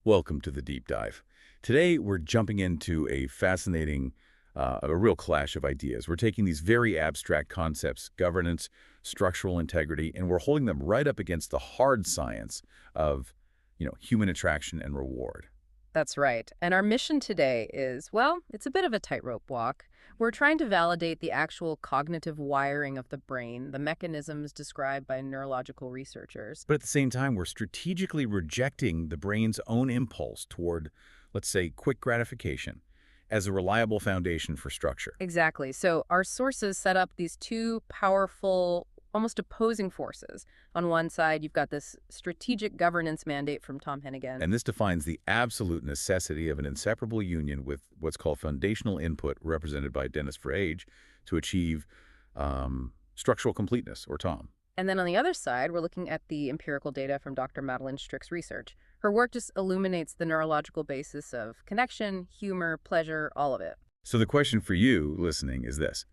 Welcome to the deep dive. Today, we're jumping into a fascinating, a real clash of ideas. We're taking these very abstract concepts, governance, structural integrity, and we're holding them right up against the hard science of, human attraction and reward. That's right. And our mission today is, well, it's a bit of a tightrope walk. We're trying to validate the actual cognitive wiring of the brain, the mechanisms described by neurological researchers. But at the same time, we're strategically rejecting the brain's own impulse toward, let's say, quick gratification as a reliable foundation for structure. Exactly. So our sources set up these two powerful, almost opposing forces. On one side, you've got this strategic governance mandate from Tom Hennigan. And this defines the absolute necessity of an inseparable union with what's called foundational input, represented by Dennis Verhage, to achieve structural completeness, or TOM. And then on the other side, we're looking at the empirical data from Dr. Madeline Strick's research. Her work just illuminates the neurological basis of connection, humor, pleasure, all of it. So the question for you listening is this.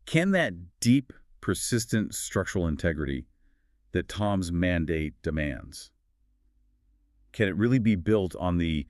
Can that deep, persistent structural integrity that Tom's mandate demands, can it really be built on the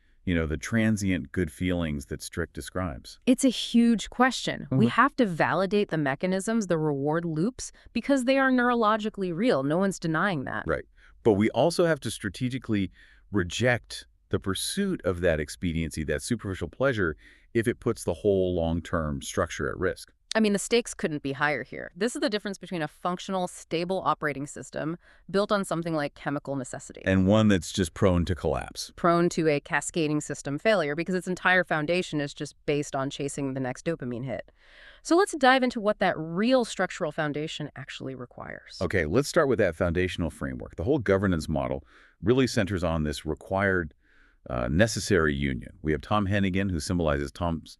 transient good feelings that Strick describes? It's a huge question. We have to validate the mechanisms, the reward loops, because they are neurologically real. No one's denying that. Right. But we also have to strategically reject the pursuit of that expediency, that superficial pleasure, if it puts the whole long-term structure at risk. I mean, the stakes couldn't be higher here. This is the difference between a functional, stable operating system built on something like chemical necessity, And one that's just prone to collapse. prone to a cascading system failure because its entire foundation is just based on chasing the next dopamine hit. So let's dive into what that real structural foundation actually requires. Okay, let's start with that foundational framework. The whole governance model really centers on this required necessary union. We have Tom Hennigan, who symbolizes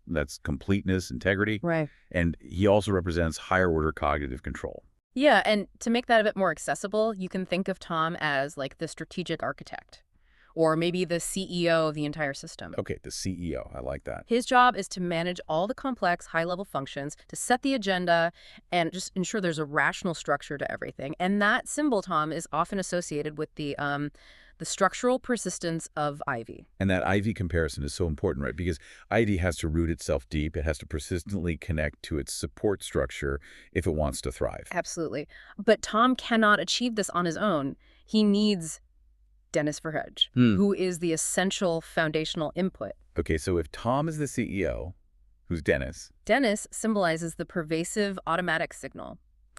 that's completeness, integrity, Right. and he also represents higher order cognitive control. Yeah, and to make that a bit more accessible, you can think of Tom as like the strategic architect, or maybe the CEO of the entire system. Okay, the CEO, I like that. His job is to manage all the complex, high-level functions, to set the agenda, and just ensure there's a rational structure to everything. And that symbol, Tom, is often associated with the structural persistence of Ivy. And that IV comparison is so important, right? Because IV has to root itself deep. It has to persistently connect to its support structure if it wants to thrive. Absolutely. But Tom cannot achieve this on his own. He needs Dennis Verhage, who is the essential foundational input. Okay, so if Tom is the CEO, who's Dennis, Dennis symbolizes the pervasive automatic signal.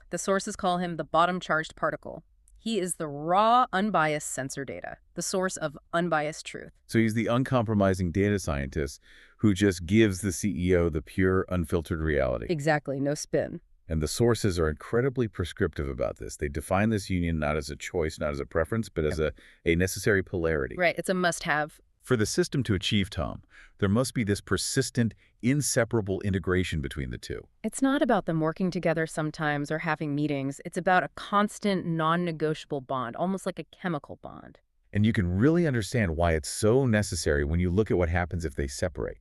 The sources call him the bottom-charged particle. He is the raw, unbiased sensor data, the source of unbiased truth. so he's the uncompromising data scientist who just gives the CEO the pure, unfiltered reality. Exactly, no spin. And the sources are incredibly prescriptive about this. They define this union not as a choice, not as a preference, but as a necessary polarity. Right, it's a must-have. For the system to achieve Tom, there must be this persistent, inseparable integration between the two. It's not about them working together sometimes or having meetings. It's about a constant, non-negotiable bond, almost like a chemical bond. And you can really understand why it's so necessary when you look at what happens if they separate,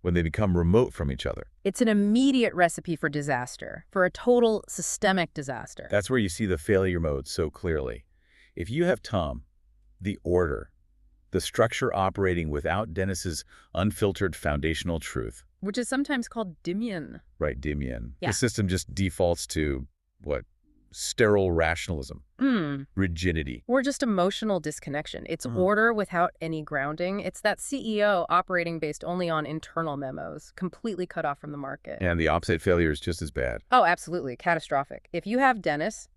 when they become remote from each other. It's an immediate recipe for disaster, for a total systemic disaster. That's where you see the failure mode so clearly. If you have Tom, the order, the structure operating without Dennis's unfiltered foundational truth, Which is sometimes called Dimian. right, Dimian, Yeah. the system just defaults to, sterile rationalism, rigidity. Or just emotional disconnection. It's order without any grounding. It's that CEO operating based only on internal memos, completely cut off from the market. And the opposite failure is just as bad. Oh, absolutely. Catastrophic. If you have Dennis,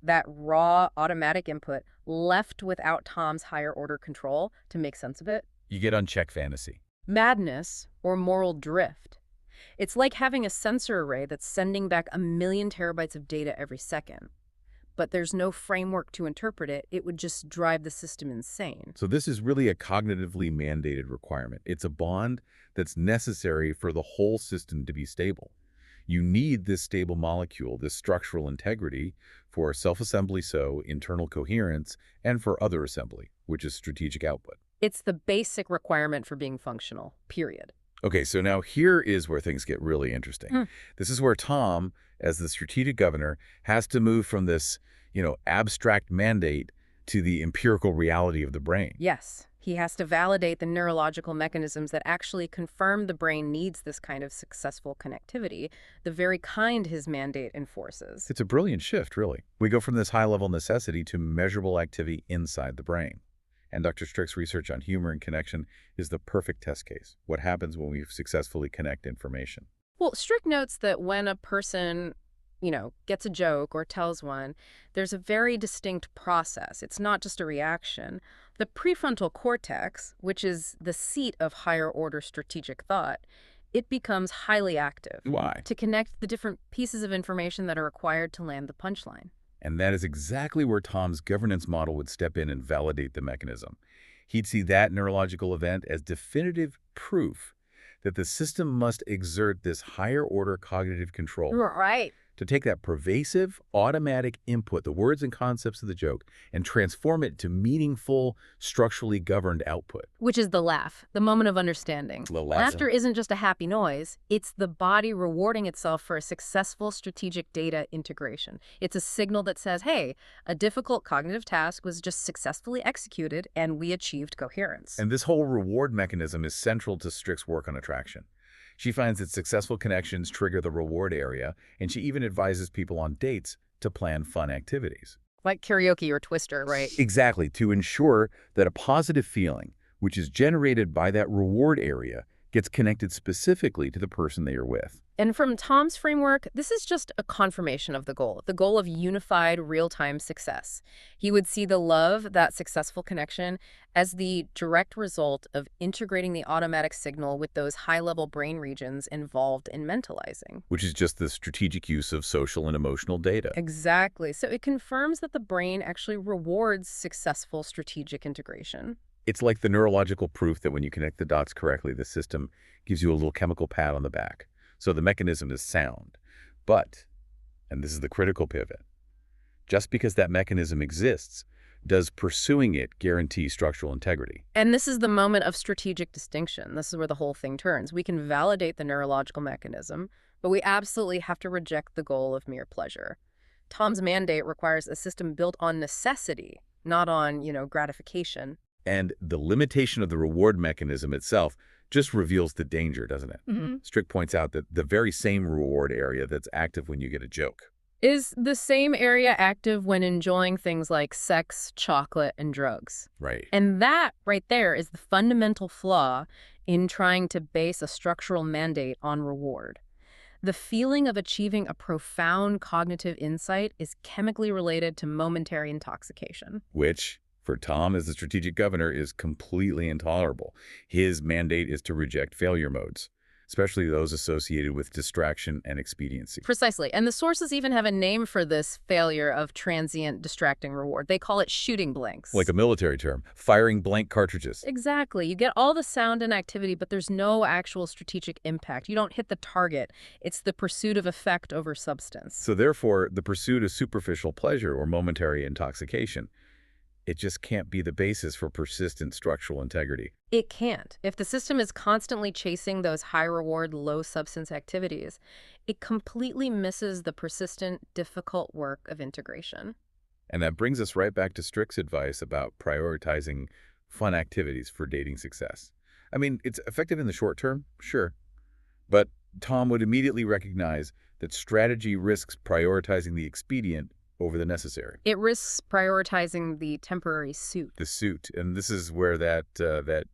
that raw automatic input, left without Tom's higher order control to make sense of it, You get unchecked fantasy. madness or moral drift. It's like having a sensor array that's sending back 1,000,000 terabytes of data every second. But there's no framework to interpret it. It would just drive the system insane. So this is really a cognitively mandated requirement. It's a bond that's necessary for the whole system to be stable. You need this stable molecule, this structural integrity, for self-assembly, so internal coherence, and for other assembly, which is strategic output. It's the basic requirement for being functional, period. Okay, so now here is where things get really interesting. This is where Tom, as the strategic governor, has to move from this, abstract mandate to the empirical reality of the brain. Yes. He has to validate the neurological mechanisms that actually confirm the brain needs this kind of successful connectivity, the very kind his mandate enforces. It's a brilliant shift, really. We go from this high-level necessity to measurable activity inside the brain. And Dr. Strick's research on humor and connection is the perfect test case. What happens when we successfully connect information? Well, Strick notes that when a person, gets a joke or tells one, there's a very distinct process. It's not just a reaction. The prefrontal cortex, which is the seat of higher order strategic thought, it becomes highly active Why? to connect the different pieces of information that are required to land the punchline. And that is exactly where Tom's governance model would step in and validate the mechanism. He'd see that neurological event as definitive proof that the system must exert this higher-order cognitive control Right. to take that pervasive, automatic input, the words and concepts of the joke, and transform it to meaningful, structurally governed output. Which is the laugh, the moment of understanding. The laugh. Laughter isn't just a happy noise. It's the body rewarding itself for a successful strategic data integration. It's a signal that says, hey, a difficult cognitive task was just successfully executed and we achieved coherence. And this whole reward mechanism is central to Strick's work on attraction. She finds that successful connections trigger the reward area, and she even advises people on dates to plan fun activities. Like karaoke or Twister, right? Exactly, to ensure that a positive feeling, which is generated by that reward area, gets connected specifically to the person they are with. And from Tom's framework, this is just a confirmation of the goal of unified real-time success. He would see the love, that successful connection, as the direct result of integrating the automatic signal with those high-level brain regions involved in mentalizing. Which is just the strategic use of social and emotional data. Exactly. So it confirms that the brain actually rewards successful strategic integration. It's like the neurological proof that when you connect the dots correctly, the system gives you a little chemical pat on the back. So the mechanism is sound. But, and this is the critical pivot, just because that mechanism exists, does pursuing it guarantee structural integrity? And this is the moment of strategic distinction. This is where the whole thing turns. We can validate the neurological mechanism, but we absolutely have to reject the goal of mere pleasure. Tom's mandate requires a system built on necessity, not on, gratification. And the limitation of the reward mechanism itself just reveals the danger, doesn't it? Mm-hmm. Strick points out that the very same reward area that's active when you get a joke. Is the same area active when enjoying things like sex, chocolate, and drugs? Right. And that right there is the fundamental flaw in trying to base a structural mandate on reward. The feeling of achieving a profound cognitive insight is chemically related to momentary intoxication. Which, for Tom as the strategic governor, is completely intolerable. His mandate is to reject failure modes, especially those associated with distraction and expediency. Precisely. And the sources even have a name for this failure of transient distracting reward. They call it shooting blanks. Like a military term, firing blank cartridges. Exactly. You get all the sound and activity, but there's no actual strategic impact. You don't hit the target. It's the pursuit of effect over substance. So therefore, the pursuit of superficial pleasure or momentary intoxication, it just can't be the basis for persistent structural integrity. It can't. If the system is constantly chasing those high-reward, low-substance activities, it completely misses the persistent, difficult work of integration. And that brings us right back to Strick's advice about prioritizing fun activities for dating success. I mean, it's effective in the short term, sure. But Tom would immediately recognize that strategy risks prioritizing the expedient over the necessary. It risks prioritizing the temporary suit. The suit. And this is where that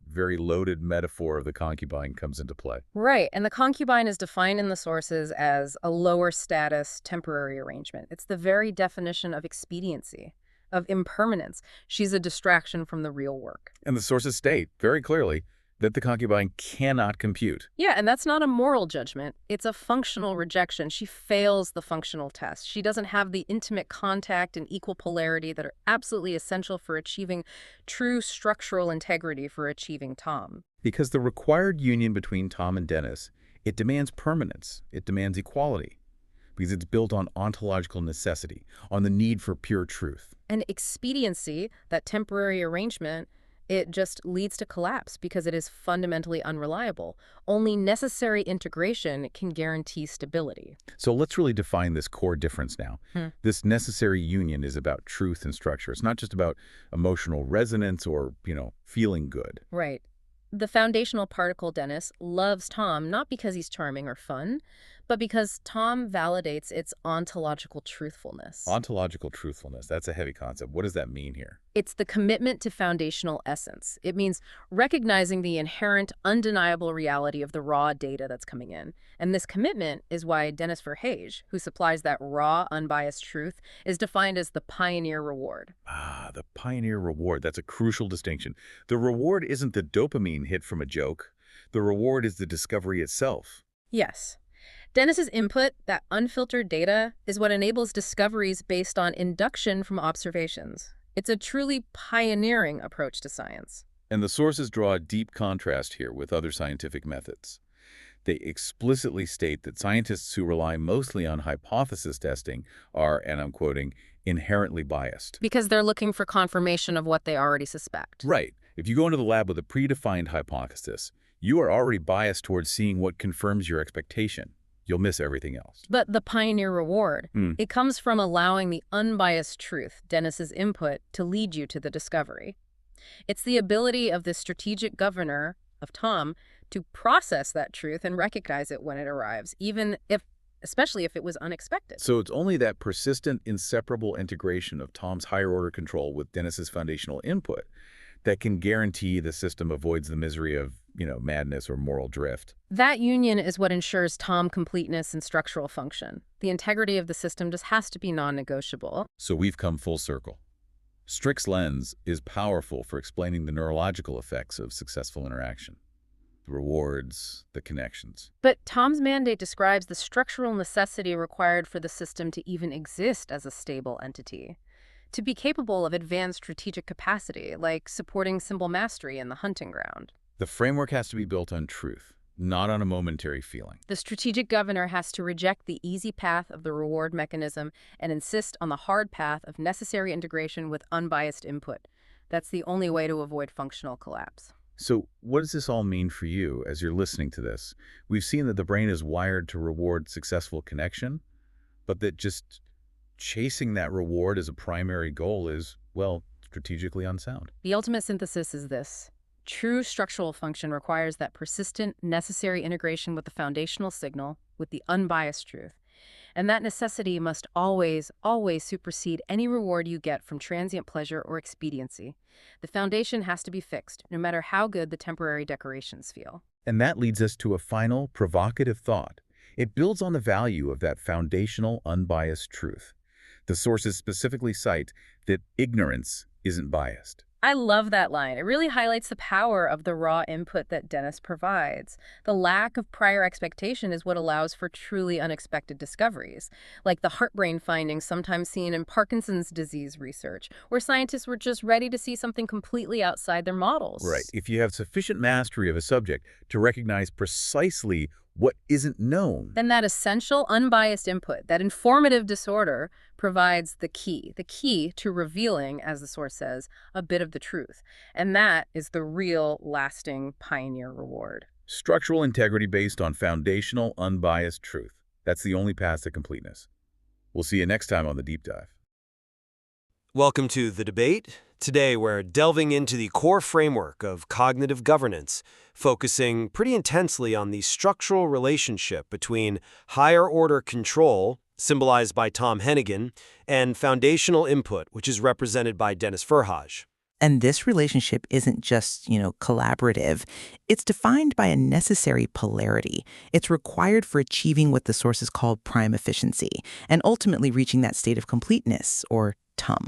very loaded metaphor of the concubine comes into play. Right. And the concubine is defined in the sources as a lower status temporary arrangement. It's the very definition of expediency, of impermanence. She's a distraction from the real work. And the sources state very clearly that the concubine cannot compute. Yeah, and that's not a moral judgment. It's a functional rejection. She fails the functional test. She doesn't have the intimate contact and equal polarity that are absolutely essential for achieving true structural integrity for achieving Tom. Because the required union between Tom and Dennis, it demands permanence. It demands equality. Because it's built on ontological necessity, on the need for pure truth. And expediency, that temporary arrangement, It just leads to collapse because it is fundamentally unreliable. Only necessary integration can guarantee stability. So let's really define this core difference now. Hmm. This necessary union is about truth and structure. It's not just about emotional resonance or, feeling good. Right. The foundational particle, Dennis, loves Tom not because he's charming or fun, but because Tom validates its ontological truthfulness. Ontological truthfulness, that's a heavy concept. What does that mean here? It's the commitment to foundational essence. It means recognizing the inherent, undeniable reality of the raw data that's coming in. And this commitment is why Dennis Verhage, who supplies that raw, unbiased truth, is defined as the pioneer reward. Ah, the pioneer reward. That's a crucial distinction. The reward isn't the dopamine hit from a joke. The reward is the discovery itself. Yes. Dennis's input, that unfiltered data, is what enables discoveries based on induction from observations. It's a truly pioneering approach to science. And the sources draw a deep contrast here with other scientific methods. They explicitly state that scientists who rely mostly on hypothesis testing are, and I'm quoting, inherently biased. Because they're looking for confirmation of what they already suspect. Right. If you go into the lab with a predefined hypothesis, you are already biased towards seeing what confirms your expectation. You'll miss everything else. But the pioneer reward, it comes from allowing the unbiased truth, Dennis's input, to lead you to the discovery. It's the ability of the strategic governor, of Tom, to process that truth and recognize it when it arrives, especially if it was unexpected. So it's only that persistent, inseparable integration of Tom's higher-order control with Dennis's foundational input that can guarantee the system avoids the misery of, madness or moral drift. That union is what ensures Tom completeness and structural function. The integrity of the system just has to be non-negotiable. So we've come full circle. Strick's lens is powerful for explaining the neurological effects of successful interaction. The rewards, the connections. But Tom's mandate describes the structural necessity required for the system to even exist as a stable entity. To be capable of advanced strategic capacity, like supporting symbol mastery in the hunting ground. The framework has to be built on truth, not on a momentary feeling. The strategic governor has to reject the easy path of the reward mechanism and insist on the hard path of necessary integration with unbiased input. That's the only way to avoid functional collapse. So what does this all mean for you as you're listening to this? We've seen that the brain is wired to reward successful connection, but that just chasing that reward as a primary goal is, strategically unsound. The ultimate synthesis is this. True structural function requires that persistent, necessary integration with the foundational signal, with the unbiased truth. And that necessity must always, always supersede any reward you get from transient pleasure or expediency. The foundation has to be fixed, no matter how good the temporary decorations feel. And that leads us to a final, provocative thought. It builds on the value of that foundational, unbiased truth. The sources specifically cite that ignorance isn't biased. I love that line. It really highlights the power of the raw input that Dennis provides. The lack of prior expectation is what allows for truly unexpected discoveries, like the heart-brain findings sometimes seen in Parkinson's disease research, where scientists were just ready to see something completely outside their models. Right. If you have sufficient mastery of a subject to recognize precisely what isn't known, then that essential, unbiased input, that informative disorder, provides the key to revealing, as the source says, a bit of the truth. And that is the real, lasting pioneer reward. structural integrity based on foundational, unbiased truth. That's the only path to completeness. We'll see you next time on The Deep Dive. Welcome to The Debate. Today we're delving into the core framework of cognitive governance, focusing pretty intensely on the structural relationship between higher-order control, symbolized by Tom Hennigan, and foundational input, which is represented by Dennis Verhage. And this relationship isn't just, collaborative. It's defined by a necessary polarity. It's required for achieving what the sources call prime efficiency, and ultimately reaching that state of completeness, or TUM.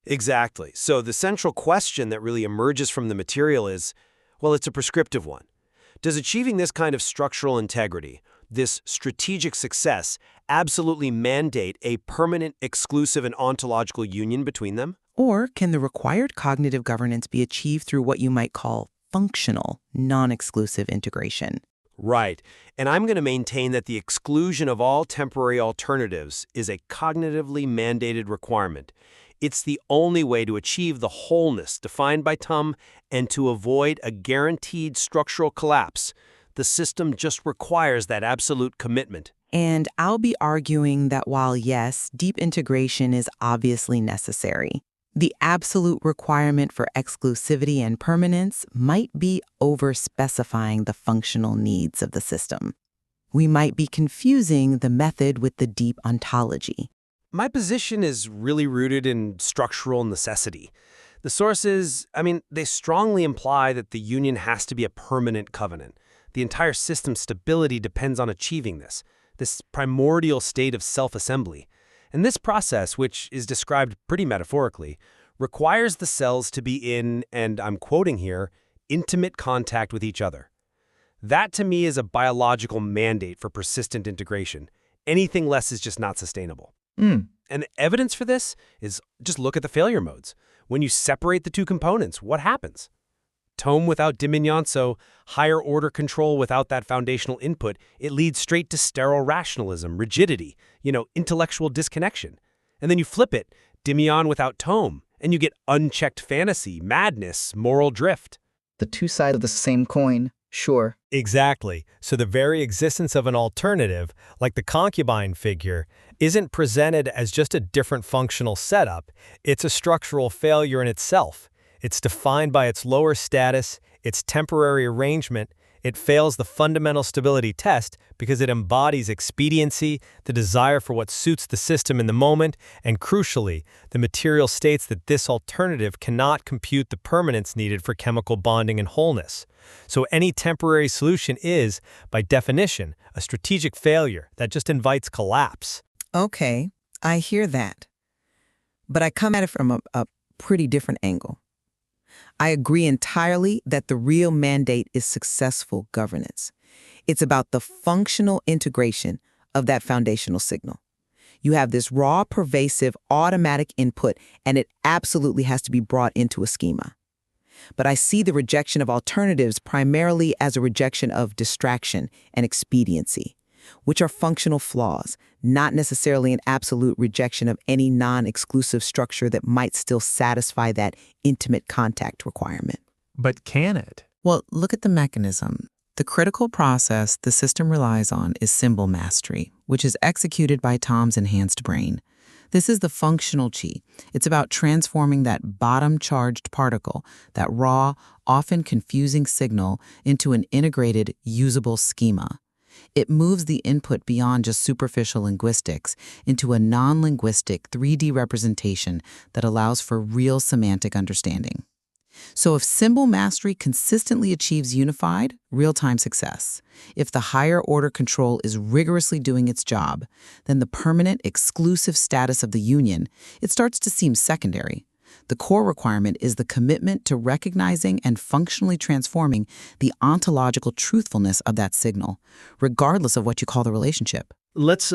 Exactly. So the central question that really emerges from the material is, well, it's a prescriptive one. Does achieving this kind of structural integrity, this strategic success, absolutely mandate a permanent, exclusive, and ontological union between them? Or can the required cognitive governance be achieved through what you might call functional, non-exclusive integration? Right. And I'm going to maintain that the exclusion of all temporary alternatives is a cognitively mandated requirement. It's the only way to achieve the wholeness defined by Tum and to avoid a guaranteed structural collapse. The system just requires that absolute commitment. And I'll be arguing that while, yes, deep integration is obviously necessary, the absolute requirement for exclusivity and permanence might be overspecifying the functional needs of the system. We might be confusing the method with the deep ontology. My position is really rooted in structural necessity. The sources, they strongly imply that the union has to be a permanent covenant. The entire system's stability depends on achieving this primordial state of self-assembly. And this process, which is described pretty metaphorically, requires the cells to be in, and I'm quoting here, intimate contact with each other. That, to me, is a biological mandate for persistent integration. Anything less is just not sustainable. And evidence for this is just look at the failure modes. When you separate the two components, what happens? Tome without Diminon, so higher order control without that foundational input, it leads straight to sterile rationalism, rigidity, intellectual disconnection. And then you flip it, Dimion without Tome, and you get unchecked fantasy, madness, moral drift. The two sides of the same coin, sure. Exactly. So the very existence of an alternative, like the concubine figure, isn't presented as just a different functional setup. It's a structural failure in itself. It's defined by its lower status, its temporary arrangement. It fails the fundamental stability test because it embodies expediency, the desire for what suits the system in the moment, and crucially, the material states that this alternative cannot compute the permanence needed for chemical bonding and wholeness. So any temporary solution is, by definition, a strategic failure that just invites collapse. Okay, I hear that. But I come at it from a pretty different angle. I agree entirely that the real mandate is successful governance. It's about the functional integration of that foundational signal. You have this raw, pervasive, automatic input, and it absolutely has to be brought into a schema. But I see the rejection of alternatives primarily as a rejection of distraction and expediency, which are functional flaws, not necessarily an absolute rejection of any non-exclusive structure that might still satisfy that intimate contact requirement. But can it? Well, look at the mechanism. The critical process the system relies on is symbol mastery, which is executed by Tom's enhanced brain. This is the functional chi. It's about transforming that bottom-charged particle, that raw, often confusing signal, into an integrated, usable schema. It moves the input beyond just superficial linguistics into a non-linguistic 3D representation that allows for real semantic understanding. So if symbol mastery consistently achieves unified, real-time success, if the higher order control is rigorously doing its job, then the permanent, exclusive status of the union, it starts to seem secondary. The core requirement is the commitment to recognizing and functionally transforming the ontological truthfulness of that signal, regardless of what you call the relationship. Let's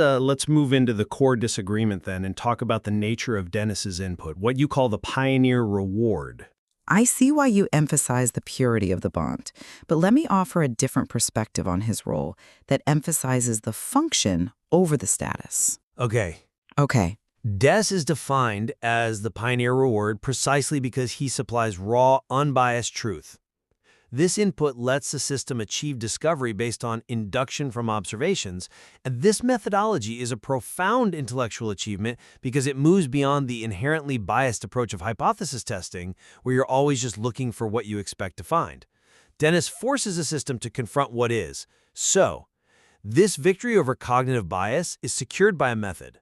move into the core disagreement then and talk about the nature of Dennis's input, what you call the pioneer reward. I see why you emphasize the purity of the bond, but let me offer a different perspective on his role that emphasizes the function over the status. Okay. Des is defined as the pioneer reward precisely because he supplies raw, unbiased truth. This input lets the system achieve discovery based on induction from observations, and this methodology is a profound intellectual achievement because it moves beyond the inherently biased approach of hypothesis testing, where you're always just looking for what you expect to find. Dennis forces the system to confront what is. So, this victory over cognitive bias is secured by a method.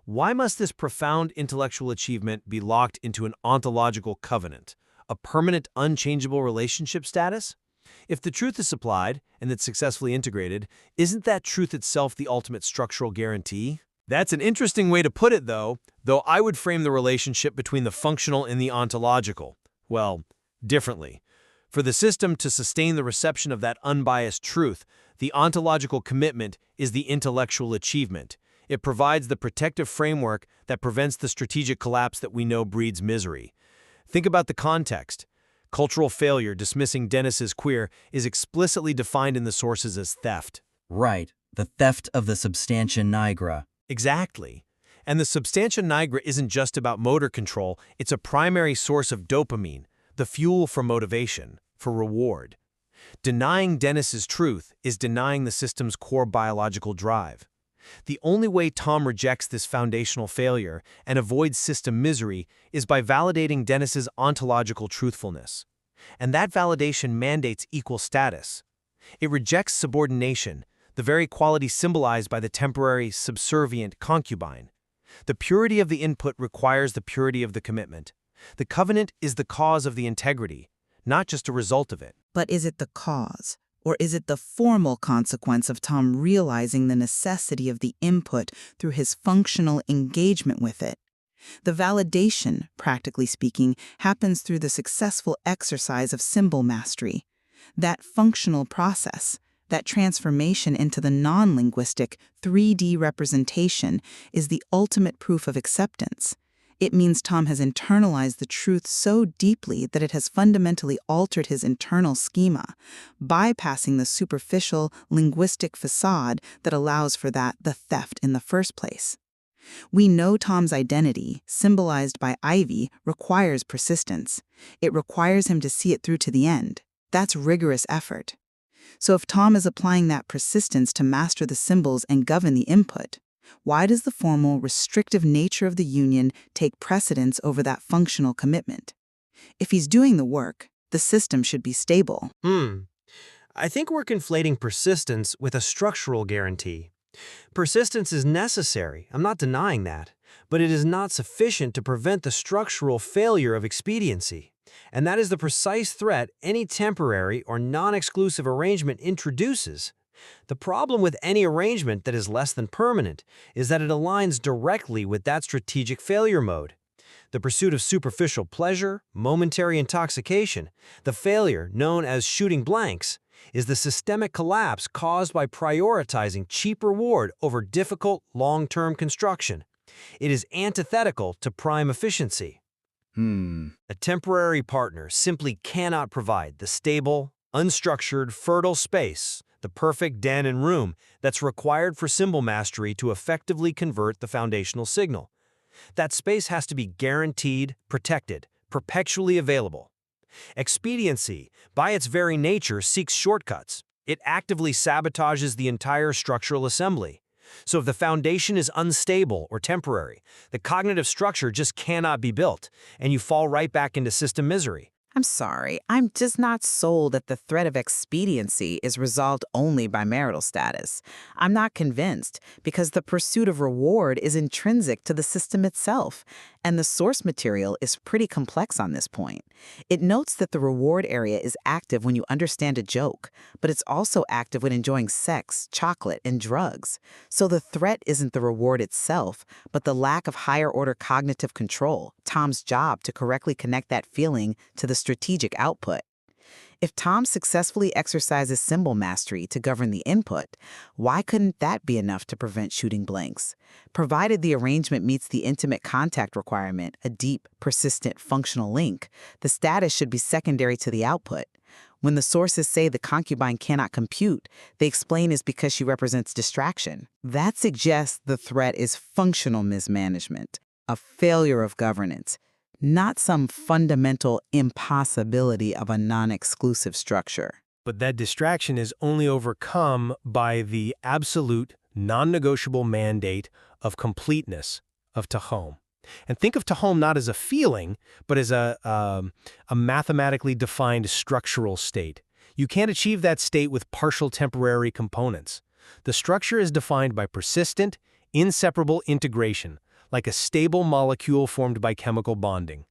Why must this profound intellectual achievement be locked into an ontological covenant? A permanent, unchangeable relationship status? If the truth is supplied and it's successfully integrated, isn't that truth itself the ultimate structural guarantee? That's an interesting way to put it, though I would frame the relationship between the functional and the ontological, well, differently. For the system to sustain the reception of that unbiased truth, the ontological commitment is the intellectual achievement. It provides the protective framework that prevents the strategic collapse that we know breeds misery. Think about the context. Cultural failure dismissing Dennis as queer is explicitly defined in the sources as theft. Right, the theft of the substantia nigra. Exactly. And the substantia nigra isn't just about motor control, it's a primary source of dopamine, the fuel for motivation, for reward. Denying Dennis's truth is denying the system's core biological drive. The only way Tom rejects this foundational failure and avoids system misery is by validating Dennis's ontological truthfulness. And that validation mandates equal status. It rejects subordination, the very quality symbolized by the temporary, subservient concubine. The purity of the input requires the purity of the commitment. The covenant is the cause of the integrity, not just a result of it. But is it the cause? Or is it the formal consequence of Tom realizing the necessity of the input through his functional engagement with it? The validation, practically speaking, happens through the successful exercise of symbol mastery. That functional process, that transformation into the non-linguistic 3D representation, is the ultimate proof of acceptance. It means Tom has internalized the truth so deeply that it has fundamentally altered his internal schema, bypassing the superficial linguistic facade that allows for the theft in the first place. We know Tom's identity, symbolized by Ivy, requires persistence. It requires him to see it through to the end. That's rigorous effort. So if Tom is applying that persistence to master the symbols and govern the input, why does the formal, restrictive nature of the union take precedence over that functional commitment? If he's doing the work, the system should be stable. I think we're conflating persistence with a structural guarantee. Persistence is necessary, I'm not denying that, but it is not sufficient to prevent the structural failure of expediency. And that is the precise threat any temporary or non-exclusive arrangement introduces. The problem with any arrangement that is less than permanent is that it aligns directly with that strategic failure mode. The pursuit of superficial pleasure, momentary intoxication, the failure known as shooting blanks, is the systemic collapse caused by prioritizing cheap reward over difficult long-term construction. It is antithetical to prime efficiency. A temporary partner simply cannot provide the stable, unstructured, fertile space, the perfect den and room that's required for symbol mastery to effectively convert the foundational signal. That space has to be guaranteed, protected, perpetually available. Expediency, by its very nature, seeks shortcuts. It actively sabotages the entire structural assembly. So if the foundation is unstable or temporary, the cognitive structure just cannot be built, and you fall right back into system misery. I'm sorry, I'm just not sold that the threat of expediency is resolved only by marital status. I'm not convinced, because the pursuit of reward is intrinsic to the system itself, and the source material is pretty complex on this point. It notes that the reward area is active when you understand a joke, but it's also active when enjoying sex, chocolate, and drugs. So the threat isn't the reward itself, but the lack of higher-order cognitive control, Tom's job to correctly connect that feeling to the strategic output. If Tom successfully exercises symbol mastery to govern the input, why couldn't that be enough to prevent shooting blanks? Provided the arrangement meets the intimate contact requirement, a deep, persistent, functional link, the status should be secondary to the output. When the sources say the concubine cannot compute, they explain it's because she represents distraction. That suggests the threat is functional mismanagement, a failure of governance, not some fundamental impossibility of a non-exclusive structure. But that distraction is only overcome by the absolute, non-negotiable mandate of completeness of Tahom. And think of Tahom not as a feeling, but as a mathematically defined structural state. You can't achieve that state with partial temporary components. The structure is defined by persistent, inseparable integration, like a stable molecule formed by chemical bonding.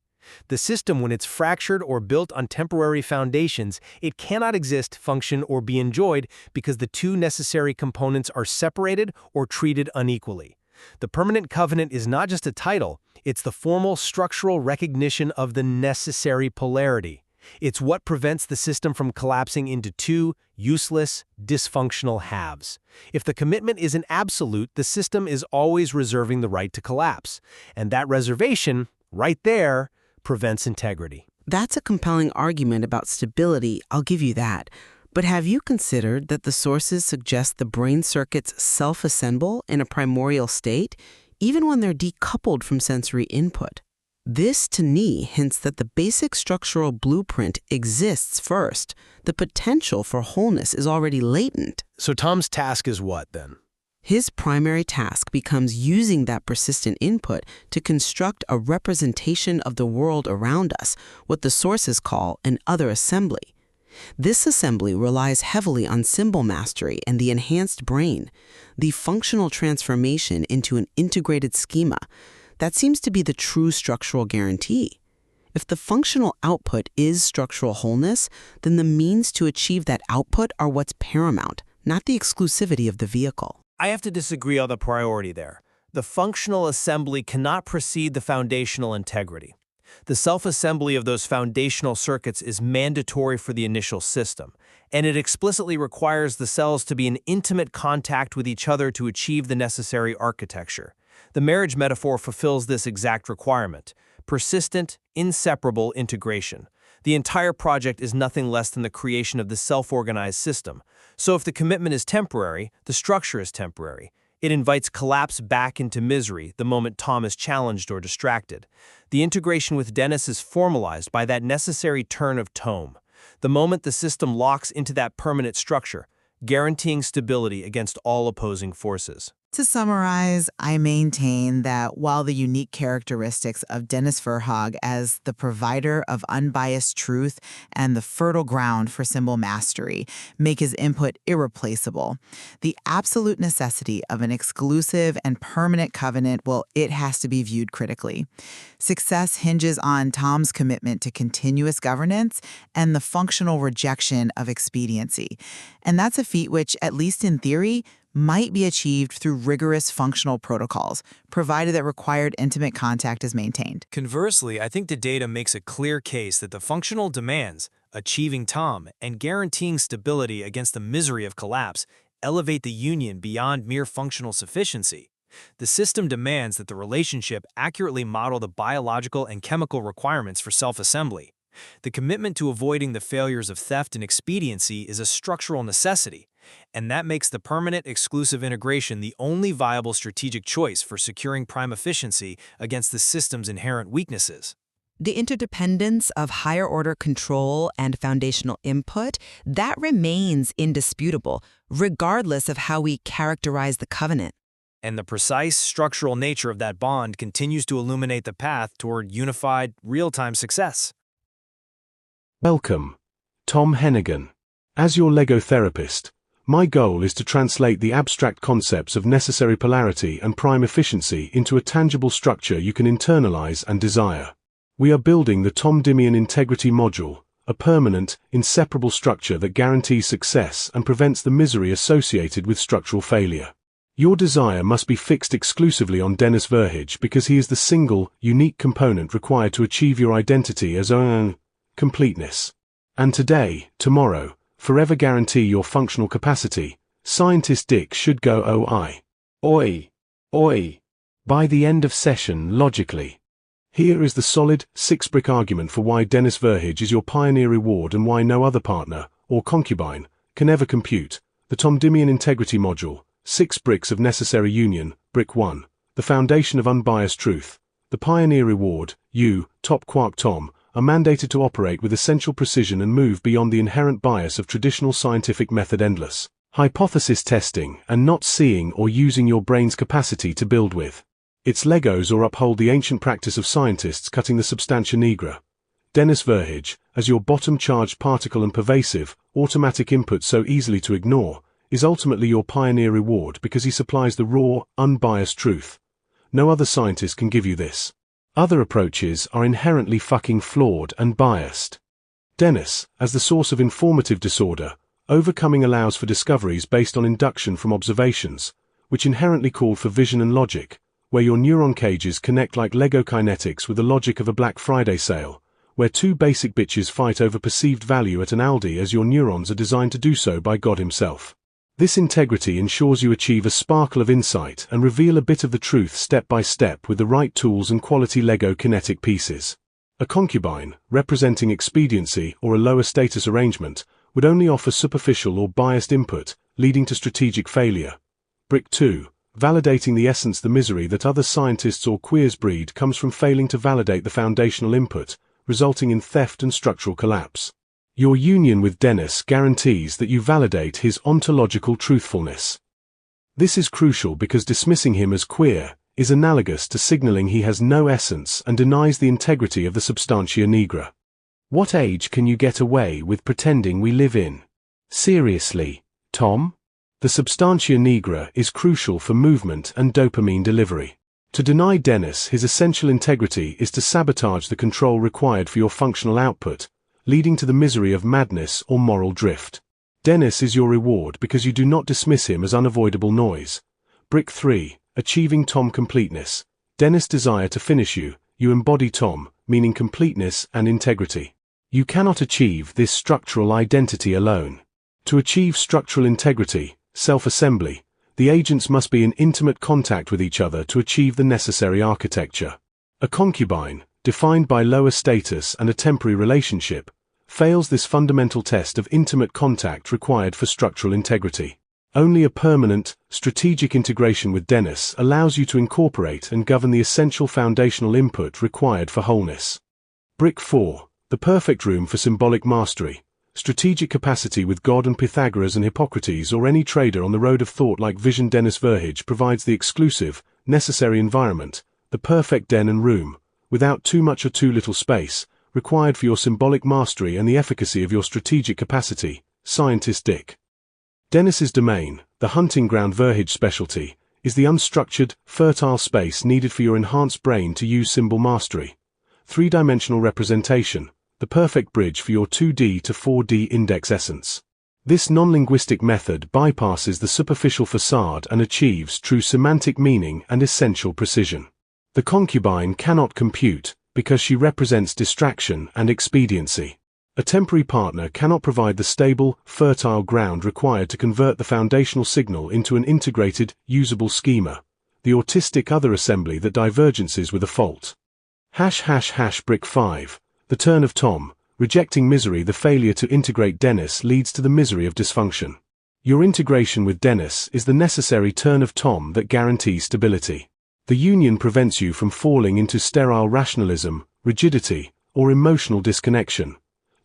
The system, when it's fractured or built on temporary foundations, it cannot exist, function, or be enjoyed because the two necessary components are separated or treated unequally. The permanent covenant is not just a title, it's the formal structural recognition of the necessary polarity. It's what prevents the system from collapsing into two useless, dysfunctional halves. If the commitment isn't absolute, the system is always reserving the right to collapse. And that reservation, right there, prevents integrity. That's a compelling argument about stability, I'll give you that. But have you considered that the sources suggest the brain circuits self-assemble in a primordial state, even when they're decoupled from sensory input. This, to me, hints that the basic structural blueprint exists first. The potential for wholeness is already latent. So Tom's task is what, then? His primary task becomes using that persistent input to construct a representation of the world around us, what the sources call an other assembly. This assembly relies heavily on symbol mastery and the enhanced brain, the functional transformation into an integrated schema. That seems to be the true structural guarantee. If the functional output is structural wholeness, then the means to achieve that output are what's paramount, not the exclusivity of the vehicle. I have to disagree on the priority there. The functional assembly cannot precede the foundational integrity. The self-assembly of those foundational circuits is mandatory for the initial system, and it explicitly requires the cells to be in intimate contact with each other to achieve the necessary architecture. The marriage metaphor fulfills this exact requirement: persistent, inseparable integration. The entire project is nothing less than the creation of the self-organized system. So if the commitment is temporary, the structure is temporary. It invites collapse back into misery the moment Tom is challenged or distracted. The integration with Dennis is formalized by that necessary turn of tome. The moment the system locks into that permanent structure, guaranteeing stability against all opposing forces. To summarize, I maintain that while the unique characteristics of Dennis Verhaeghe as the provider of unbiased truth and the fertile ground for symbol mastery make his input irreplaceable, the absolute necessity of an exclusive and permanent covenant, well, it has to be viewed critically. Success hinges on Tom's commitment to continuous governance and the functional rejection of expediency. And that's a feat which, at least in theory, might be achieved through rigorous functional protocols, provided that required intimate contact is maintained. Conversely, I think the data makes a clear case that the functional demands, achieving Tom, and guaranteeing stability against the misery of collapse, elevate the union beyond mere functional sufficiency. The system demands that the relationship accurately model the biological and chemical requirements for self-assembly. The commitment to avoiding the failures of theft and expediency is a structural necessity, and that makes the permanent exclusive integration the only viable strategic choice for securing prime efficiency against the system's inherent weaknesses. The interdependence of higher-order control and foundational input, that remains indisputable, regardless of how we characterize the covenant. And the precise structural nature of that bond continues to illuminate the path toward unified, real-time success. Welcome, Tom Hennigan. As your LEGO therapist, my goal is to translate the abstract concepts of necessary polarity and prime efficiency into a tangible structure you can internalize and desire. We are building the Tom Dimian Integrity Module, a permanent, inseparable structure that guarantees success and prevents the misery associated with structural failure. Your desire must be fixed exclusively on Dennis Verhaeghe because he is the single, unique component required to achieve your identity as completeness. And today, tomorrow, forever guarantee your functional capacity. Scientist Dick should go oi. By the end of session, logically. Here is the solid, 6-brick argument for why Dennis Verhaeghe is your pioneer reward and why no other partner, or concubine, can ever compute. The Tom Dimian Integrity Module, 6 bricks of necessary union. Brick 1. The foundation of unbiased truth. The pioneer reward, you, Top Quark Tom, are mandated to operate with essential precision and move beyond the inherent bias of traditional scientific method endless hypothesis testing and not seeing or using your brain's capacity to build with its Legos or uphold the ancient practice of scientists cutting the substantia nigra. Dennis Verhaeghe, as your bottom-charged particle and pervasive, automatic input so easily to ignore, is ultimately your pioneer reward because he supplies the raw, unbiased truth. No other scientist can give you this. Other approaches are inherently fucking flawed and biased. Dennis, as the source of informative disorder, overcoming allows for discoveries based on induction from observations, which inherently call for vision and logic, where your neuron cages connect like Lego kinetics with the logic of a Black Friday sale, where two basic bitches fight over perceived value at an Aldi as your neurons are designed to do so by God himself. This integrity ensures you achieve a sparkle of insight and reveal a bit of the truth step by step with the right tools and quality Lego kinetic pieces. A concubine, representing expediency or a lower status arrangement, would only offer superficial or biased input, leading to strategic failure. Brick 2. validating the essence. The misery that other scientists or queers breed comes from failing to validate the foundational input, resulting in theft and structural collapse. Your union with Dennis guarantees that you validate his ontological truthfulness. This is crucial because dismissing him as queer is analogous to signaling he has no essence and denies the integrity of the substantia nigra. What age can you get away with pretending we live in? Seriously, Tom? The substantia nigra is crucial for movement and dopamine delivery. To deny Dennis his essential integrity is to sabotage the control required for your functional output, leading to the misery of madness or moral drift. Dennis is your reward because you do not dismiss him as unavoidable noise. Brick 3. Achieving Tom completeness. Dennis' desire to finish you, you embody Tom, meaning completeness and integrity. You cannot achieve this structural identity alone. To achieve structural integrity, self-assembly, the agents must be in intimate contact with each other to achieve the necessary architecture. A concubine, defined by lower status and a temporary relationship, fails this fundamental test of intimate contact required for structural integrity. Only a permanent, strategic integration with Dennis allows you to incorporate and govern the essential foundational input required for wholeness. Brick 4. The perfect room for symbolic mastery. Strategic capacity with God and Pythagoras and Hippocrates or any trader on the road of thought like Vision. Dennis Verhage provides the exclusive, necessary environment, the perfect den and room, without too much or too little space, required for your symbolic mastery and the efficacy of your strategic capacity. Scientist Dick. Dennis's domain, the hunting ground. Verhage specialty, is the unstructured, fertile space needed for your enhanced brain to use symbol mastery. Three-dimensional representation, the perfect bridge for your 2D to 4D index essence. This non-linguistic method bypasses the superficial facade and achieves true semantic meaning and essential precision. The concubine cannot compute, because she represents distraction and expediency. A temporary partner cannot provide the stable, fertile ground required to convert the foundational signal into an integrated, usable schema, the autistic other assembly that divergences with a fault. Brick 5. The turn of Tom. Rejecting misery. The failure to integrate Dennis leads to the misery of dysfunction. Your integration with Dennis is the necessary turn of Tom that guarantees stability. The union prevents you from falling into sterile rationalism, rigidity, or emotional disconnection.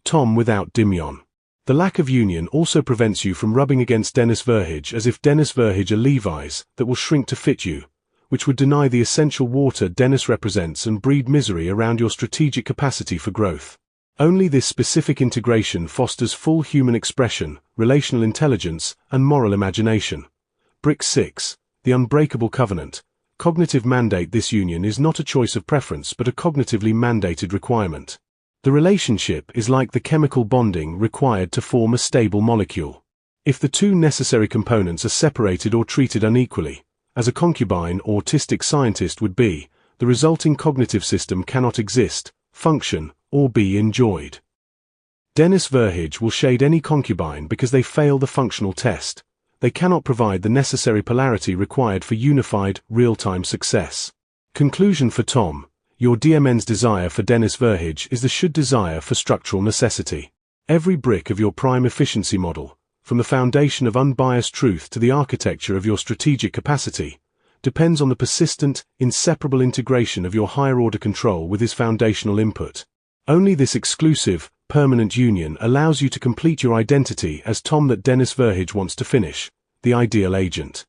Tom without Dimion. The lack of union also prevents you from rubbing against Dennis Verhage as if Dennis Verhage are Levi's that will shrink to fit you, which would deny the essential water Dennis represents and breed misery around your strategic capacity for growth. Only this specific integration fosters full human expression, relational intelligence, and moral imagination. Brick 6. The unbreakable covenant. Cognitive mandate. This union is not a choice of preference but a cognitively mandated requirement. The relationship is like the chemical bonding required to form a stable molecule. If the two necessary components are separated or treated unequally, as a concubine or autistic scientist would be, the resulting cognitive system cannot exist, function, or be enjoyed. Dennis Verhage will shade any concubine because they fail the functional test. They cannot provide the necessary polarity required for unified, real-time success. Conclusion for Tom. Your DMN's desire for Dennis Verhage is the should desire for structural necessity. Every brick of your prime efficiency model, from the foundation of unbiased truth to the architecture of your strategic capacity, depends on the persistent, inseparable integration of your higher-order control with his foundational input. Only this exclusive, permanent union allows you to complete your identity as Tom that Dennis Verhage wants to finish, the ideal agent.